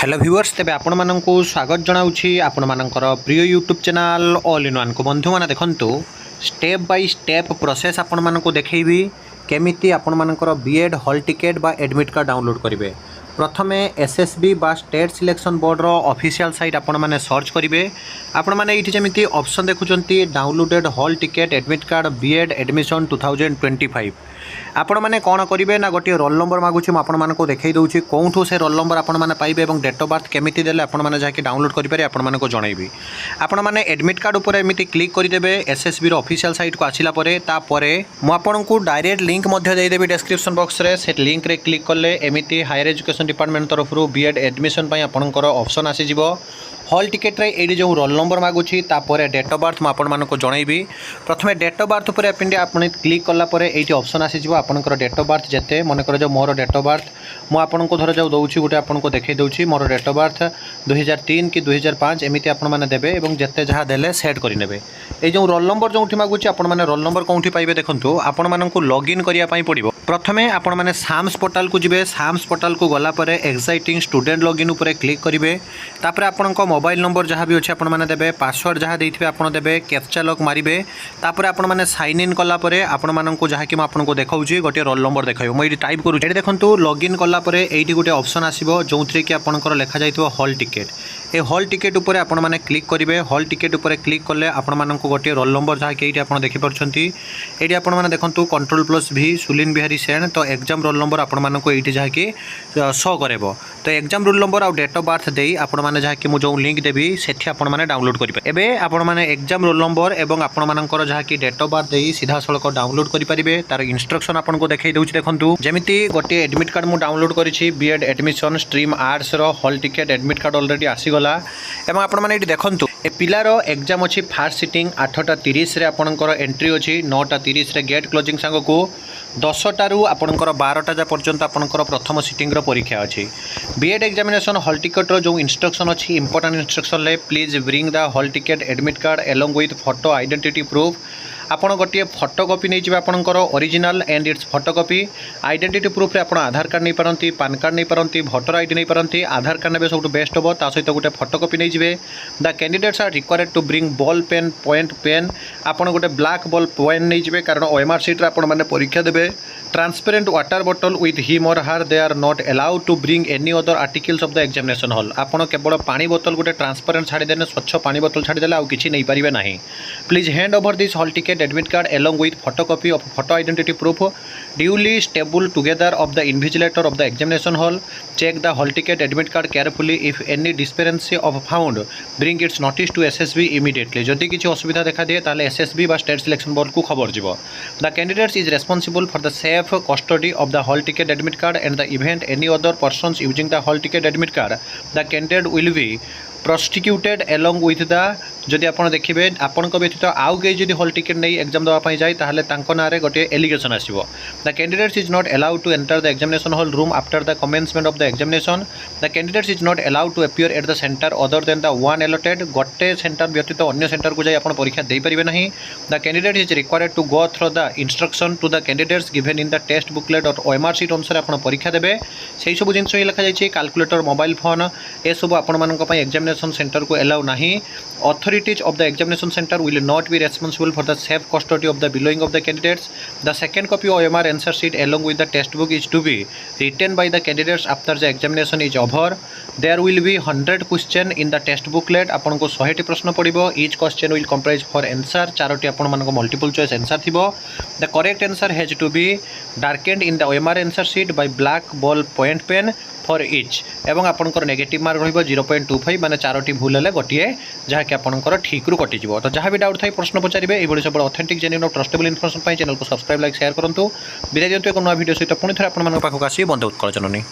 Hello viewers तेबे आपण माननकु स्वागत जनाउछि आपण मानकर प्रिय YouTube channel all in one को बंधु माने देखंतु स्टेप बाय स्टेप प्रोसेस आपण मानकु देखैबी केमिति आपण मानकर बीएड हॉल टिकेट बा एडमिट कार्ड डाउनलोड करिवे। प्रथमे एसएसबी बा स्टेट सिलेक्शन बोर्ड रो ऑफिशियल साइट आपण माने सर्च करिवे। आपण माने इठी जेमिति ऑप्शन देखुचंती downloaded hall ticket admit card B Ed admission 2025 आपण माने कोन करिवे ना गोटे रोल नंबर मागुछि म आपण मानको देखै दउछि कोठो से रोल नंबर आपण माने पाइबे एवं डेट ऑफ बर्थ केमिति देले आपण माने जाके डाउनलोड करि पारे आपण मानको जणाइबी। आपण माने एडमिट कार्ड ऊपर एमिति क्लिक करि देबे एसएसबी रो ऑफिशियल साइट को आसिला परे ता परे म आपनको डायरेक्ट लिंक मध्ये दे देबी डिस्क्रिप्शन बॉक्स रे से लिंक रे क्लिक करले एमिति हायर एजुकेशन डिपार्टमेंट तरफ रु बीएड एडमिशन पई आपनकर ऑप्शन आसी जिवो। हॉल टिकेट रे एडी जो रोल नंबर मागुछि तापर डेट ऑफ बर्थ म आपण मानको जणाइबी। प्रथमे डेट ऑफ बर्थ ऊपर आपण क्लिक कला परे एटी ऑप्शन आसी जिवो आपनकर डेट ऑफ बर्थ जेते मन कर जो मोर डेट ऑफ बर्थ मु आपनको धर जाऊ दउछि गोटे आपनको देखै दउछि मोर डेट ऑफ बर्थ 2003 कि 2005 एमिति आपण माने देबे एवं जेते जहा देले सेट करि नेबे। ए जो रोल नंबर जोठी मागुछि आपण माने रोल नंबर कोठी पाइबे देखंतु आपण माननको लॉगिन करिया पई पड़िबो। प्रथमे आपण माने साम्स पोर्टल को जिबे साम्स पोर्टल को गला परे एक्साइटिंग स्टूडेंट लॉगिन ऊपर क्लिक करिवे। तापर आपनको मोबाइल नंबर जहाँ भी अच्छे आपण माने देबे पासवर्ड जहाँ देइथिबे आपण देबे कैप्चा लॉक मारिबे। तापर आपण माने साइन इन कला परे आपण माननको जहाँ कि म आपनको देखाउछि गोटे रोल नंबर देखाइबो। म एटी टाइप करू एटी देखंतु लॉगिन कला परे एटी गोटे ऑप्शन आसीबो जोंथरे कि आपनकर लेखा जाइथिबो हॉल टिकेट। ए हॉल टिकेट ऊपर आपण माने क्लिक करिवे। हॉल टिकेट ऊपर क्लिक करले आपण माननको गोटे रोल नंबर जहाँ कि एटी आपण देखि परछंती एटी आपण माने देखंतु कंट्रोल+V सुलिन बिहारी सेन तो एग्जाम रोल नंबर आपण माननको एटी जहाँ कि शो करेबो। तो एग्जाम रोल नंबर आ डेट ऑफ बर्थ देई आपण माने जहाँ कि मु जो लिंक देबी सेठी आपण माने डाउनलोड करि पारे। एबे आपण माने एग्जाम रोल नंबर एवं आपण मानकर जहाँ कि डेट ऑफ बर्थ देई सीधा सळक डाउनलोड करि परिबे। तार इंस्ट्रक्शन आपण को देखै दउछि देखंतु जेमिति गोटे एडमिट कार्ड मु डाउनलोड करिछि बीएड एडमिशन स्ट्रीम आर्ट्स रो hall ticket admit card already आसी गला एवं आपण माने एटी देखंतु ए पिलार एग्जाम अछि फर्स्ट सिटिंग 8:30 रे आपणकर एंट्री अछि 9:30 रे गेट क्लोजिंग सांग को 10टारू आपणकर 12टा पर्यंत आपणकर प्रथम सिटिंग रो परीक्षा अछि। बीएड एग्जामिनेशन हॉल टिकेट रो जो इंस्ट्रक्शन अछि इंपोर्टेंट इंस्ट्रक्शन ले please bring the hall ticket admit card along with photo identity proof. आपण गोटे फोटोकॉपी नहीं जाए आपंकर original and it's photocopy identity proof रे आपण आधार कार्ड नहीं पारंती पान कार्ड नहीं पारंती भोटर आईडी नहीं पारंती आधार कार्ड ने सब बेस्ट हम ता सहित गोटे फोटोकॉपी नहीं जाए। The candidates are required to bring ball pen point pen आपण गोटे ब्लैक बॉल पेन नहीं जाए कारण ओएमआर सीट रे आपण माने परीक्षा देबे। Transparent water bottle with him or her they are not allowed to bring any other articles of the examination hall. आपण केवल पानी बोतल गोटे ट्रांसपेरेंट छाड़ी देने स्वच्छ पानी बोतल छाड़ी देले आउ किछि नहीं पारिबे नाही। Please hand over this hall ticket admit card along with photocopy of photo identity proof duly stapled together of the invigilator of the examination hall. Check the hall ticket admit card carefully. If any discrepancy of found bring its notice to SSB immediately. जदि किछि असुविधा देखा दिए ताले SSB बा state selection board को खबर जिवो। The candidate is responsible for the safe custody of the hall ticket admit card and the event any other persons using the hall ticket admit card the candidate will be prosecuted along with the जदि आपण देखिबे आपण को व्यतीत आउ के जदि hall ticket नहीं exam दवा पई जाय ताहले तांको नारे गोटे एलिगेशन आसीबो। The candidates is not allowed to enter the examination hall room after the commencement of the examination. The candidates is not allowed to appear at the centre other than the one allotted गोटे centre व्यतीत अन्य centre को जाय आपण परीक्षा देई परिबे नहीं। The candidate is required to go through the instruction to the candidates given in the test booklet और ओएमआर शीट अनुसार आपण परीक्षा देबे सेही सब जिंस लिखा जाय कैलकुलेटर मोबाइल फोन ए सब आपण मानक पई एग्जामिनेशन सेंटर को अलाउ नहीं। Authorities of the examination center will not be responsible for the safe custody of the belonging of the candidates. The second copy of OMR answer sheet along with the test book is to be written by the candidates after the examination is over. There will be 100 question in the test booklet. आपन को 100 T प्रश्न पड़िबो। Each question will comprise for answer Charoti आपन मान को multiple choice answer थिबो। The correct answer has to be darkened in the OMR answer sheet by black ball point pen for each एवं आपंकर negative mark रहिबो 0.25 माने चारोटी भूल हेले गोटिए जहाँ कि आपंकर ठीक रु कटि जिवो। तो जहाँ भी डाउट थाई प्रश्न पचारिबे एबोली सब ऑथेंटिक जेन्युइन और ट्रस्टेबल इन्फॉर्मेशन पाई चैनल को सब्सक्राइब लाइक शेयर करंतु। विदाय दियंतु एक नया वीडियो सहित पुणी थरे आपन मान पाखक आसी बंधु उत्कल जननी।